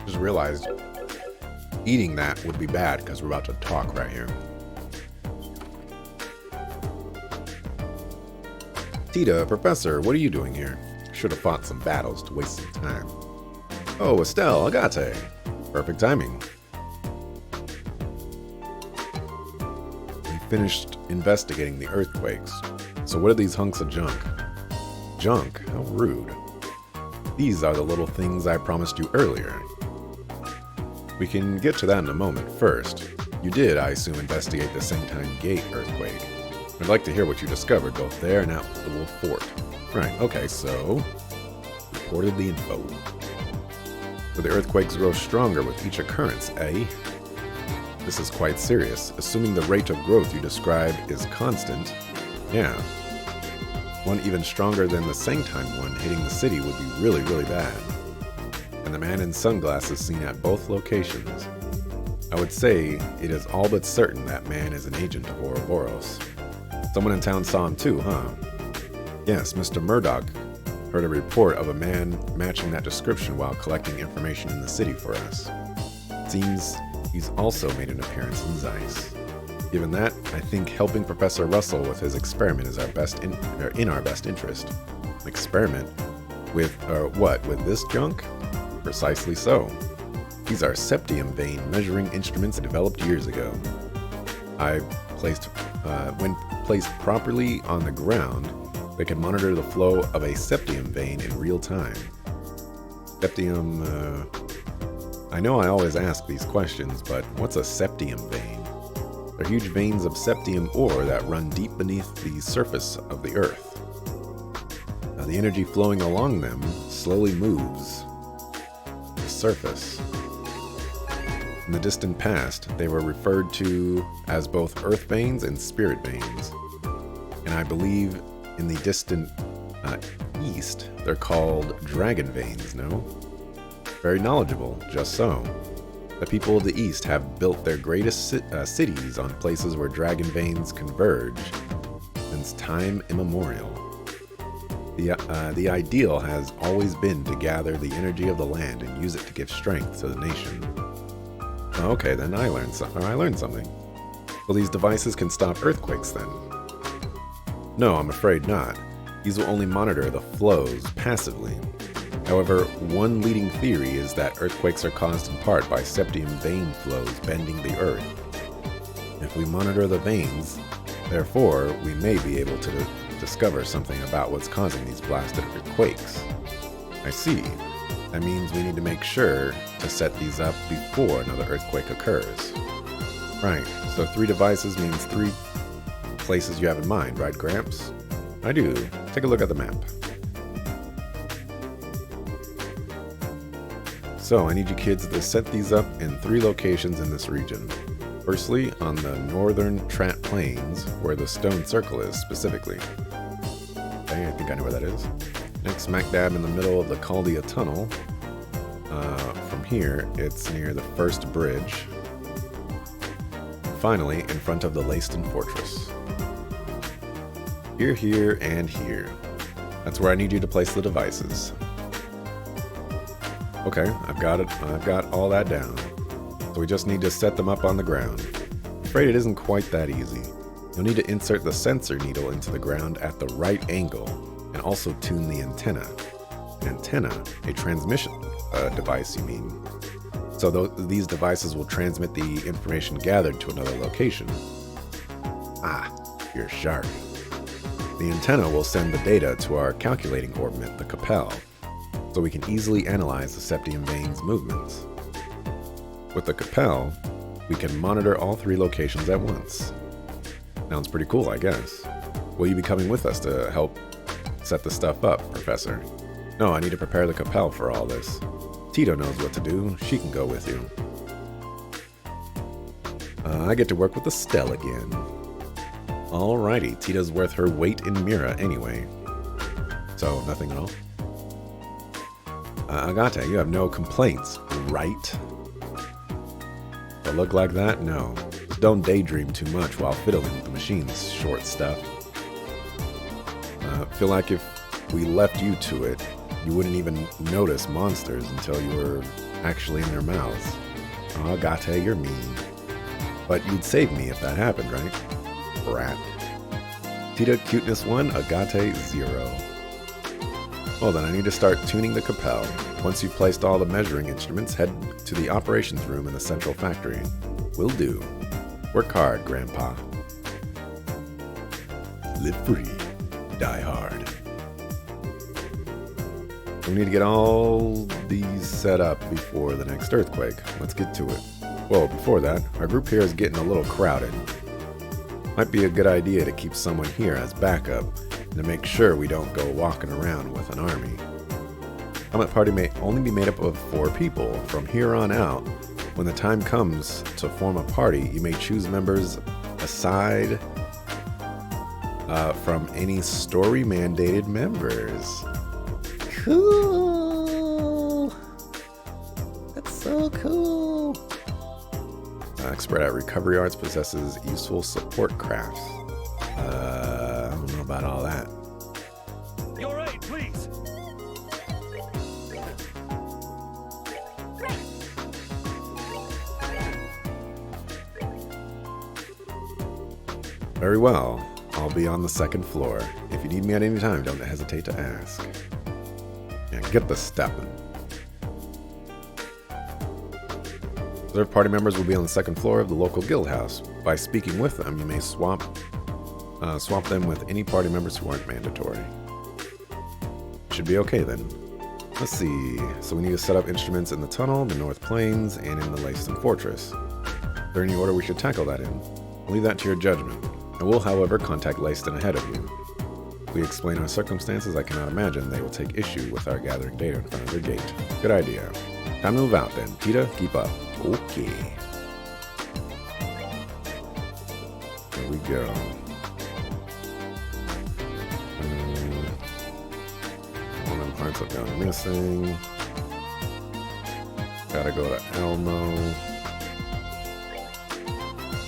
Just realized eating that would be bad because we're about to talk right here. Tita, Professor, what are you doing here? Should have fought some battles to waste some time. Oh, Estelle, Agate. Perfect timing. We finished investigating the earthquakes. So what are these hunks of junk? Junk? How rude. These are the little things I promised you earlier. We can get to that in a moment. First, you did, I assume, investigate the Sengtime Gate earthquake. I'd like to hear what you discovered, both there and out the Wolf Fort. Right, okay, so... reported the info. So the earthquakes grow stronger with each occurrence, eh? This is quite serious. Assuming the rate of growth you describe is constant, yeah. One even stronger than the Sengtime one hitting the city would be really, really bad. And the man in sunglasses seen at both locations. I would say it is all but certain that man is an agent of Ouroboros. Someone in town saw him too, huh? Yes, Mr. Murdoch heard a report of a man matching that description while collecting information in the city for us. Seems he's also made an appearance in Zeiss. Given that, I think helping Professor Russell with his experiment is in our best interest. An experiment? With, what? With this junk? Precisely so. These are septium vein measuring instruments developed years ago. When placed properly on the ground, they can monitor the flow of a septium vein in real time. Septium, I know I always ask these questions, but what's a septium vein? They're huge veins of septium ore that run deep beneath the surface of the Earth. Now, the energy flowing along them slowly moves the surface. In the distant past, they were referred to as both earth veins and spirit veins. And I believe in the distant east, they're called dragon veins, no? Very knowledgeable, just so. The people of the east have built their greatest cities on places where dragon veins converge since time immemorial. The ideal has always been to gather the energy of the land and use it to give strength to the nation. Okay, then I learned something. Well, these devices can stop earthquakes then? No, I'm afraid not. These will only monitor the flows passively. However, one leading theory is that earthquakes are caused in part by septium vein flows bending the earth. If we monitor the veins, therefore, we may be able to discover something about what's causing these blasted earthquakes. I see. That means we need to make sure to set these up before another earthquake occurs. Right, so 3 devices means 3 places you have in mind, right, Gramps? I do. Take a look at the map. So, I need you kids to set these up in 3 locations in this region. Firstly, on the northern Trat Plains, where the stone circle is specifically. Okay, I think I know where that is. Next, smack dab in the middle of the Caldia Tunnel. From here, it's near the first bridge. Finally, in front of the Leyston Fortress. Here, here, and here. That's where I need you to place the devices. Okay, I've got it. I've got all that down. So we just need to set them up on the ground. I'm afraid it isn't quite that easy. You'll need to insert the sensor needle into the ground at the right angle, and also tune the antenna. An antenna? A transmission device, you mean? So these devices will transmit the information gathered to another location. Ah, you're sharp. The antenna will send the data to our calculating orbit, the Capel, so we can easily analyze the septium veins movements. With the Capel, we can monitor all 3 locations at once. Sounds pretty cool, I guess. Will you be coming with us to help set the stuff up, Professor? No, I need to prepare the Capel for all this. Tito knows what to do. She can go with you. I get to work with Estelle again. Alrighty, Tita's worth her weight in Mira anyway. So, nothing at all? Agate, you have no complaints, right? A look like that? No. Just don't daydream too much while fiddling with the machine's short stuff. Feel like if we left you to it, You wouldn't even notice monsters until you were actually in their mouths. Oh, Agate, you're mean. But you'd save me if that happened, right? Brat. Tita, cuteness 1, Agate 0. Well then, I need to start tuning the Capel. Once you've placed all the measuring instruments, head to the operations room in the central factory. Will do. Work hard, Grandpa. Live free. Die hard. We need to get all these set up before the next earthquake. Let's get to it. Well, before that, our group here is getting a little crowded. Might be a good idea to keep someone here as backup, and to make sure we don't go walking around with an army. Helmet Party may only be made up of 4 people. From here on out, when the time comes to form a party, you may choose members aside from any story-mandated members. Cool! That's so cool! Expert at recovery arts, possesses useful support crafts. I don't know about all that. Your aid, please. Very well. I'll be on the 2nd floor. If you need me at any time, don't hesitate to ask. And get the stepping. Other party members will be on the 2nd floor of the local guild house. By speaking with them, you may swap them with any party members who aren't mandatory. Should be okay then. Let's see. So we need to set up instruments in the tunnel, the North Plains, and in the Leiston Fortress. Is there any order we should tackle that in? I'll leave that to your judgment. I will, however, contact Leiston ahead of you. If we explain our circumstances, I cannot imagine they will take issue with our gathering data in front of their gate. Good idea. Time to move out then. Tita, keep up. Okay. There we go. One of the parts I've gone missing. Gotta go to Elmo.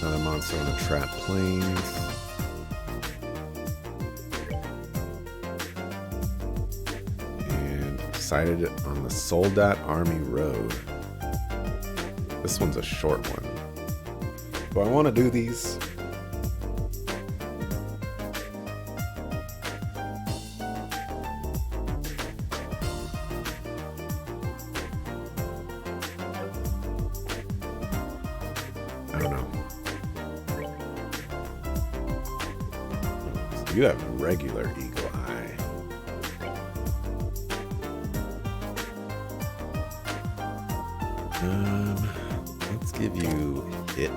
Another monster on the Trap Plains. And sighted on the Soldat Army Road. This one's a short one. Do I want to do these? I don't know. So you have regular Eagle Eye. Let's give you it.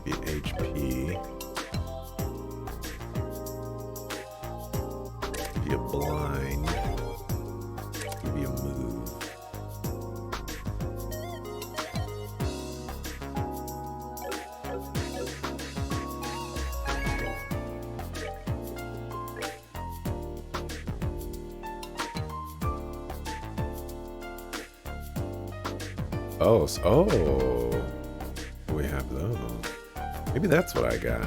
Be HP. Be a blind. Be a move. Oh, we have those. Maybe that's what I got.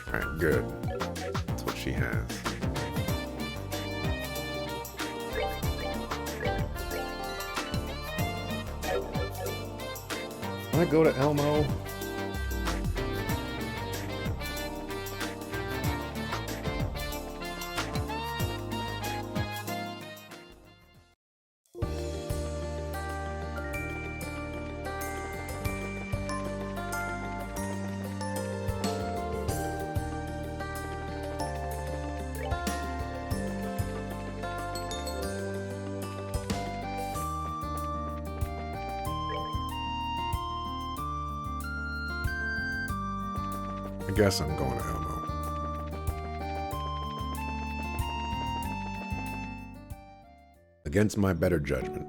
All right, good. That's what she has. Can I go to Elmo? I guess I'm going to Elmo. Against my better judgment.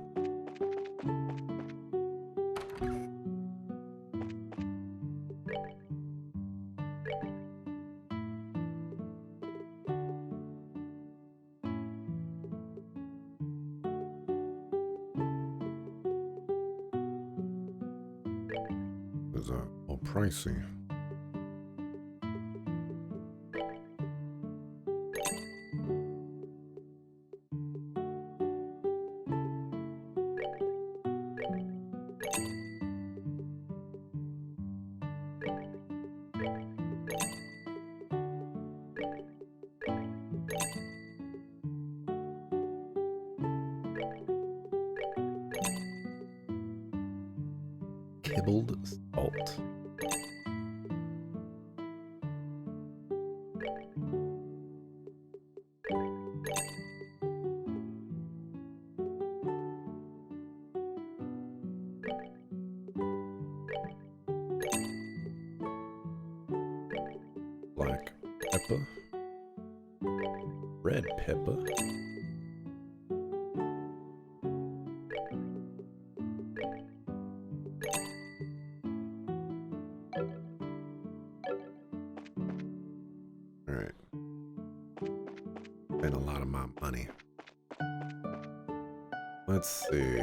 is a little pricey. Kibbled salt. Black pepper. Red pepper. Alright. Spent a lot of my money. Let's see.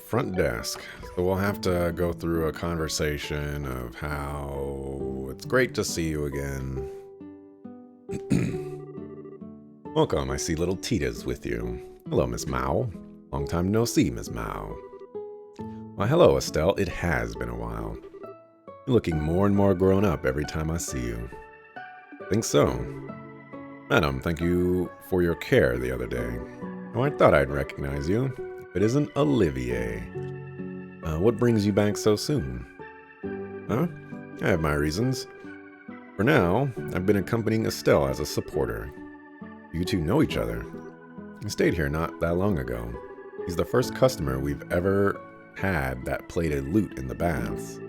Front desk. So we'll have to go through a conversation of how it's great to see you again. Welcome, I see little Tita's with you. Hello, Miss Mao. Long time no see, Miss Mao. Why, hello, Estelle. It has been a while. You're looking more and more grown up every time I see you. Think so. Madam, thank you for your care the other day. Oh, I thought I'd recognize you. If it isn't Olivier. What brings you back so soon? Huh? I have my reasons. For now, I've been accompanying Estelle as a supporter. You two know each other. He stayed here not that long ago. He's the first customer we've ever had that played a lute in the baths.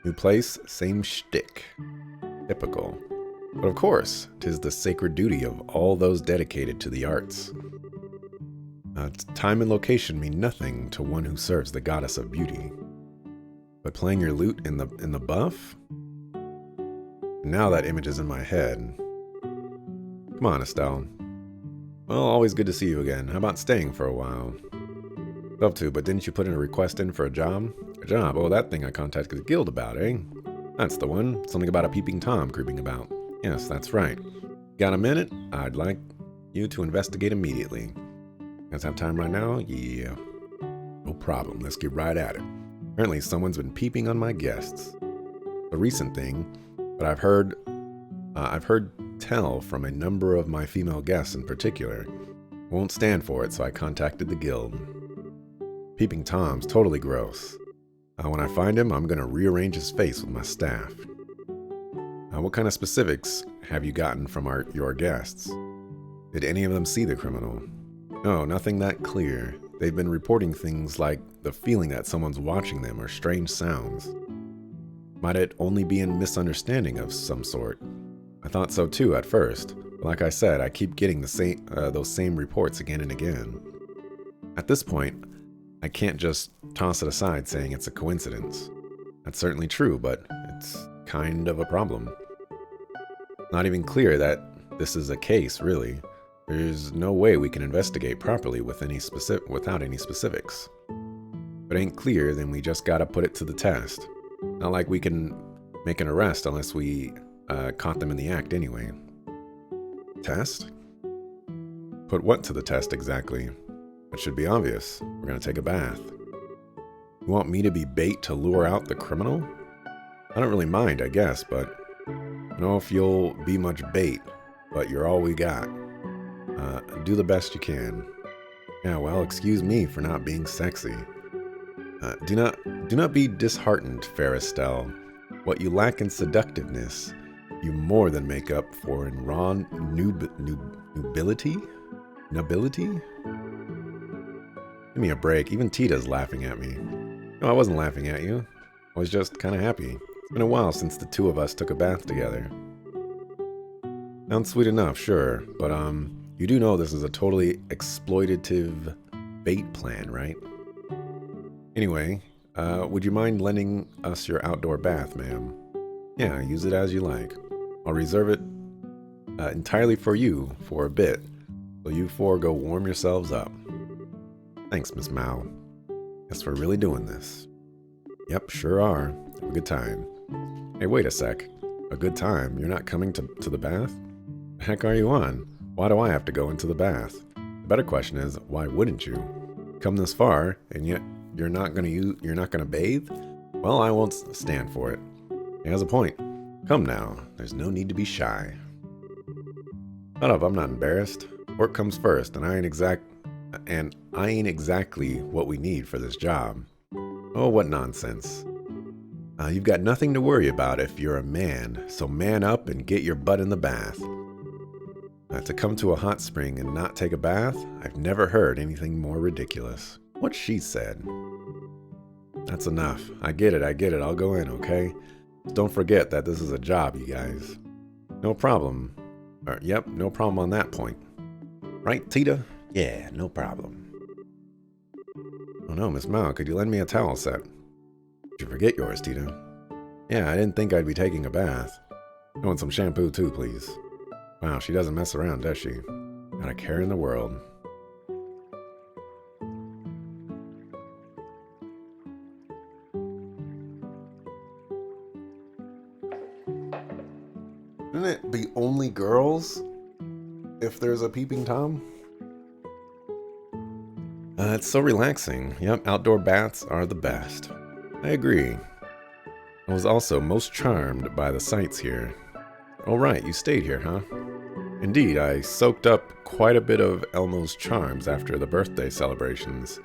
New place, same shtick. Typical. But of course, 'tis the sacred duty of all those dedicated to the arts. Time and location mean nothing to one who serves the goddess of beauty. But playing your lute in the buff? Now that image is in my head. Come on, Estelle. Well, always good to see you again. How about staying for a while? Love to, but didn't you put in a request in for a job? A job? Oh, that thing I contacted the guild about, eh? That's the one. Something about a peeping Tom creeping about. Yes, that's right. Got a minute? I'd like you to investigate immediately. Guys have time right now? Yeah. No problem. Let's get right at it. Apparently someone's been peeping on my guests. A recent thing, but I've heard tell from a number of my female guests in particular. Won't stand for it, so I contacted the guild. Peeping Tom's totally gross. When I find him, I'm going to rearrange his face with my staff. What kind of specifics have you gotten from your guests? Did any of them see the criminal? No, nothing that clear. They've been reporting things like the feeling that someone's watching them or strange sounds. Might it only be a misunderstanding of some sort? I thought so too at first. But like I said, I keep getting those same reports again and again. At this point, I can't just toss it aside saying it's a coincidence. That's certainly true, but it's kind of a problem. Not even clear that this is a case, really. There's no way we can investigate properly without any specifics. If it ain't clear, then we just gotta put it to the test. Not like we can make an arrest unless we caught them in the act anyway. Test? Put what to the test exactly? It should be obvious. We're gonna take a bath. You want me to be bait to lure out the criminal? I don't really mind, I guess, but I don't know if you'll be much bait, but you're all we got. Do the best you can. Yeah, well, excuse me for not being sexy. Do not be disheartened, fair Estelle. What you lack in seductiveness, you more than make up for in raw nubility? Nobility? Give me a break. Even Tita's laughing at me. No, I wasn't laughing at you. I was just kind of happy. It's been a while since the two of us took a bath together. Sounds sweet enough, sure, but you do know this is a totally exploitative bait plan, right? Anyway, would you mind lending us your outdoor bath, ma'am? Yeah, use it as you like. I'll reserve it entirely for you for a bit. So you four go warm yourselves up. Thanks, Miss Mao. Guess we're really doing this. Yep, sure are. Have a good time. Hey, wait a sec. A good time? You're not coming to the bath? The heck are you on? Why do I have to go into the bath? The better question is, why wouldn't you? Come this far, and yet you're not gonna bathe? Well, I won't stand for it. He has a point. Come now. There's no need to be shy. Shut up, I'm not embarrassed. Work comes first, and I ain't exactly what we need for this job. Oh, what nonsense. You've got nothing to worry about if you're a man, so man up and get your butt in the bath. To come to a hot spring and not take a bath? I've never heard anything more ridiculous. What she said. That's enough. I get it. I'll go in, okay? Just don't forget that this is a job, you guys. No problem. Yep, no problem on that point. Right, Tita? Yeah, no problem. Oh no, Miss Mao, could you lend me a towel set? Did you forget yours, Tita? Yeah, I didn't think I'd be taking a bath. I want some shampoo too, please. Wow, she doesn't mess around, does she? Not a care in the world. Shouldn't it be only girls if there's a peeping Tom? It's so relaxing. Yep, outdoor baths are the best. I agree. I was also most charmed by the sights here. Oh right, you stayed here, huh? Indeed, I soaked up quite a bit of Elmo's charms after the birthday celebrations.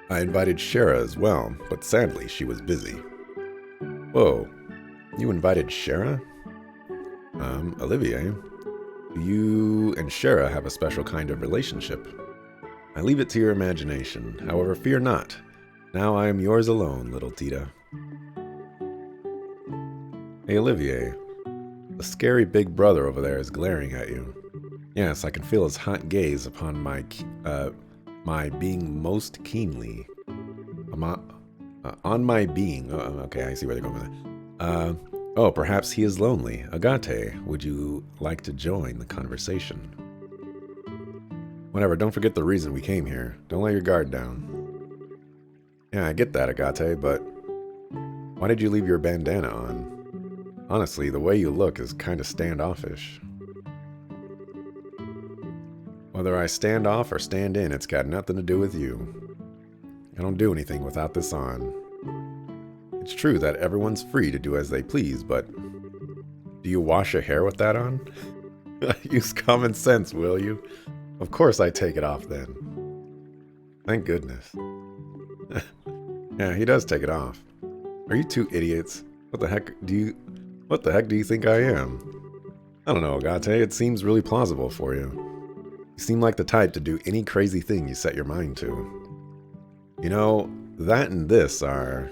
I invited Shara as well, but sadly she was busy. Whoa, you invited Shara? Olivier, do you and Shara have a special kind of relationship? I leave it to your imagination. However, fear not. Now I am yours alone, little Tita. Hey, Olivier. The scary big brother over there is glaring at you. Yes, I can feel his hot gaze upon my being most keenly. On my being. Okay, I see where they're going with that. Oh, perhaps he is lonely. Agate, would you like to join the conversation? Whatever, don't forget the reason we came here. Don't let your guard down. Yeah, I get that, Agate, but why did you leave your bandana on? Honestly, the way you look is kind of standoffish. Whether I stand off or stand in, it's got nothing to do with you. I don't do anything without this on. It's true that everyone's free to do as they please, but do you wash your hair with that on? Use common sense, will you? Of course I take it off then. Thank goodness. Yeah, he does take it off. Are you two idiots? What the heck do you think I am? I don't know, Agate. It seems really plausible for you. You seem like the type to do any crazy thing you set your mind to. You know, that and this are...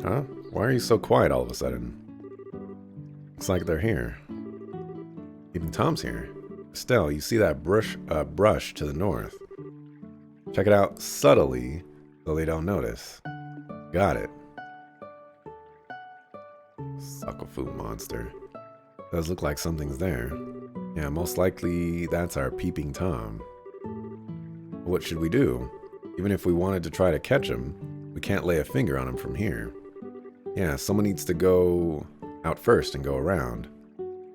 Huh? Why are you so quiet all of a sudden? Looks like they're here. Even Tom's here. Estelle, you see that brush to the north. Check it out subtly so they don't notice. Got it. Suckafu monster. Does look like something's there. Yeah, most likely that's our peeping Tom. What should we do? Even if we wanted to try to catch him, we can't lay a finger on him from here. Yeah, someone needs to go out first and go around.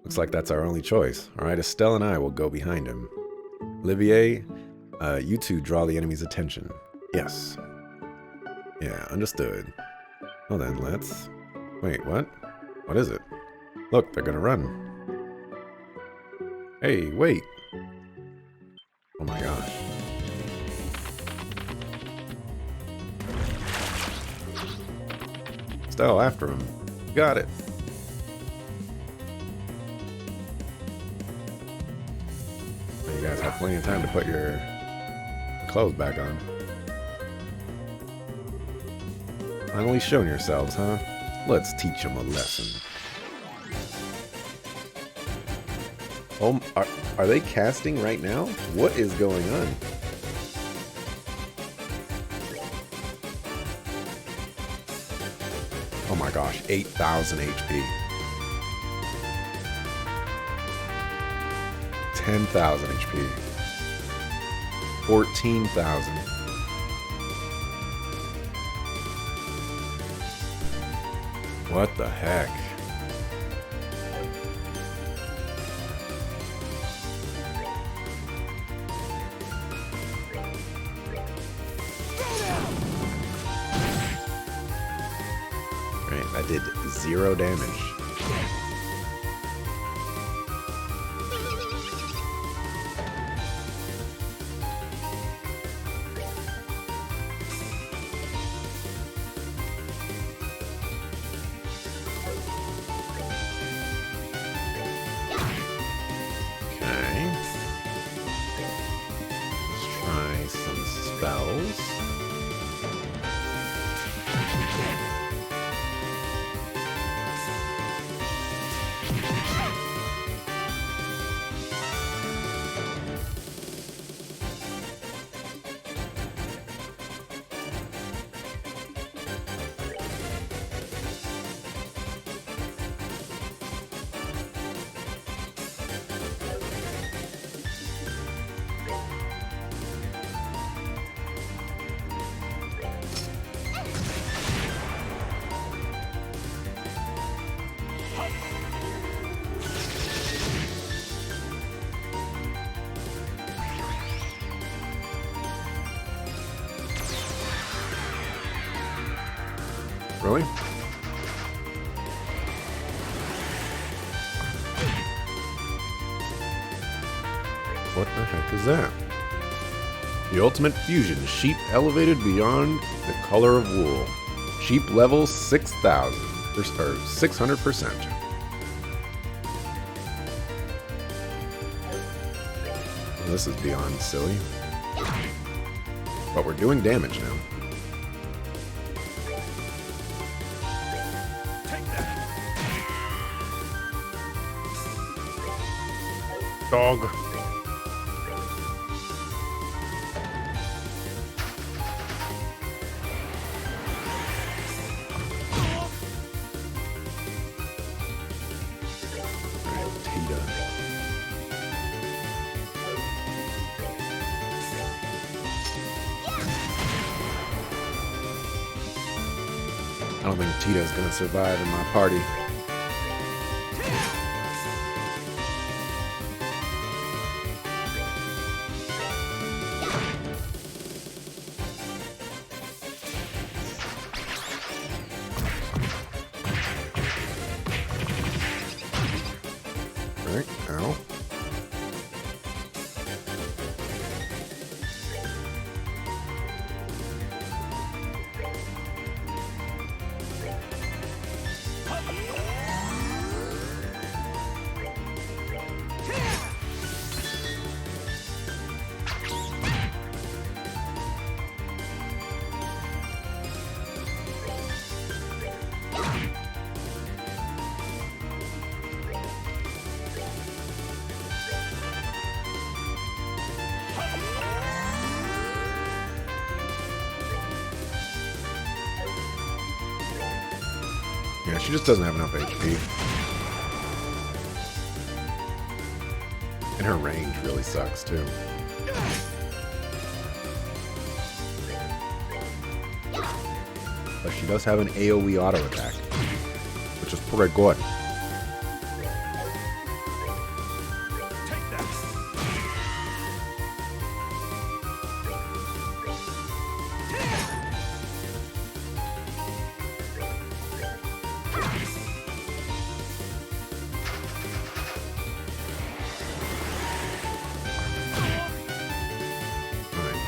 Looks like that's our only choice. Alright, Estelle and I will go behind him. Olivier, you two draw the enemy's attention. Yes. Yeah, understood. Well then, let's... Wait, what? What is it? Look, they're gonna run. Hey, wait! Oh my gosh. Estelle, after him. Got it. You guys have plenty of time to put your clothes back on. Finally shown yourselves, huh? Let's teach them a lesson. Oh, are they casting right now? What is going on? Oh my gosh, 8,000 HP. 10,000 HP. 14,000. What the heck? Right, that did 0 damage. Spells. Really? What the heck is that? The Ultimate Fusion. Sheep elevated beyond the color of wool. Sheep level 6,000. Or 600%. Well, this is beyond silly. But we're doing damage now. Dog. I don't think Tita's gonna survive in my party. Alright, ow. Yeah, she just doesn't have enough HP. And her range really sucks, too. But she does have an AoE auto attack, which is pretty good.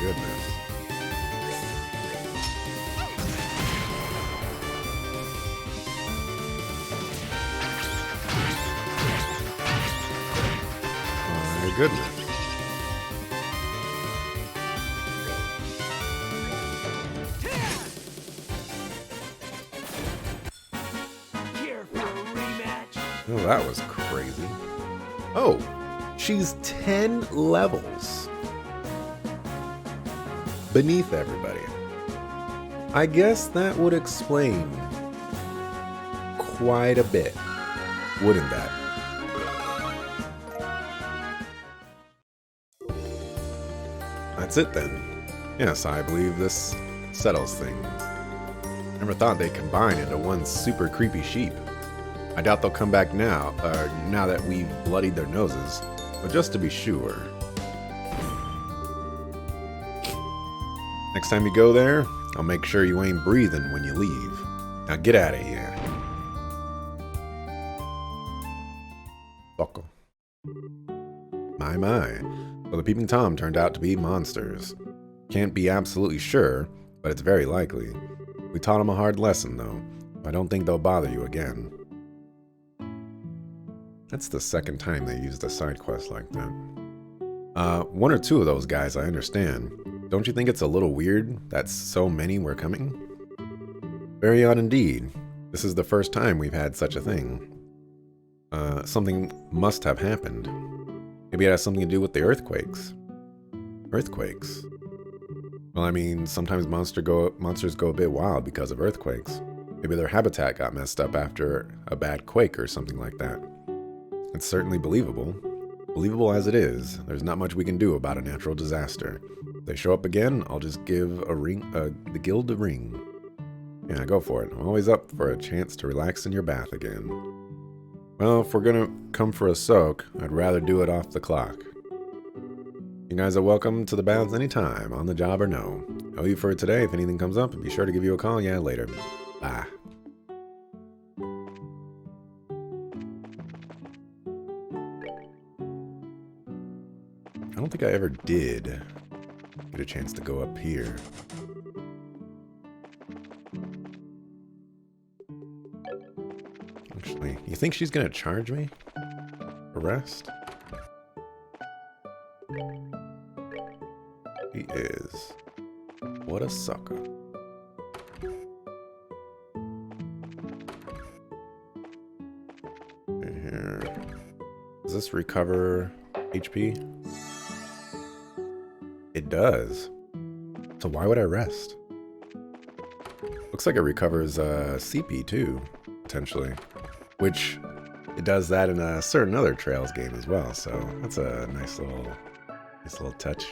Goodness. My goodness. Here for a rematch. Oh, that was crazy. Oh, she's 10 levels beneath everybody. I guess that would explain quite a bit, wouldn't that? That's it then. Yes, I believe this settles things. Never thought they'd combine into one super creepy sheep. I doubt they'll come back now that we've bloodied their noses, but just to be sure. Next time you go there, I'll make sure you ain't breathing when you leave. Now get out of here. Sucker. My. Well, the Peeping Tom turned out to be monsters. Can't be absolutely sure, but it's very likely. We taught them a hard lesson, though. I don't think they'll bother you again. That's the second time they used a side quest like that. One or two of those guys I understand. Don't you think it's a little weird that so many were coming? Very odd indeed. This is the first time we've had such a thing. Something must have happened. Maybe it has something to do with the earthquakes. Earthquakes? Well, I mean, sometimes monsters go a bit wild because of earthquakes. Maybe their habitat got messed up after a bad quake or something like that. It's certainly believable. Believable as it is, there's not much we can do about a natural disaster. If they show up again, I'll just give the guild a ring. Yeah, go for it. I'm always up for a chance to relax in your bath again. Well, if we're gonna come for a soak, I'd rather do it off the clock. You guys are welcome to the baths anytime, on the job or no. Owe you for today. If anything comes up, be sure to give you a call. Yeah, later. Bye. I don't think I ever did get a chance to go up here. Actually, you think she's gonna charge me? Arrest? He is. What a sucker. Here. Does this recover HP? It does. So why would I rest? Looks like it recovers CP too, potentially. Which it does that in a certain other Trails game as well, so that's a nice little touch.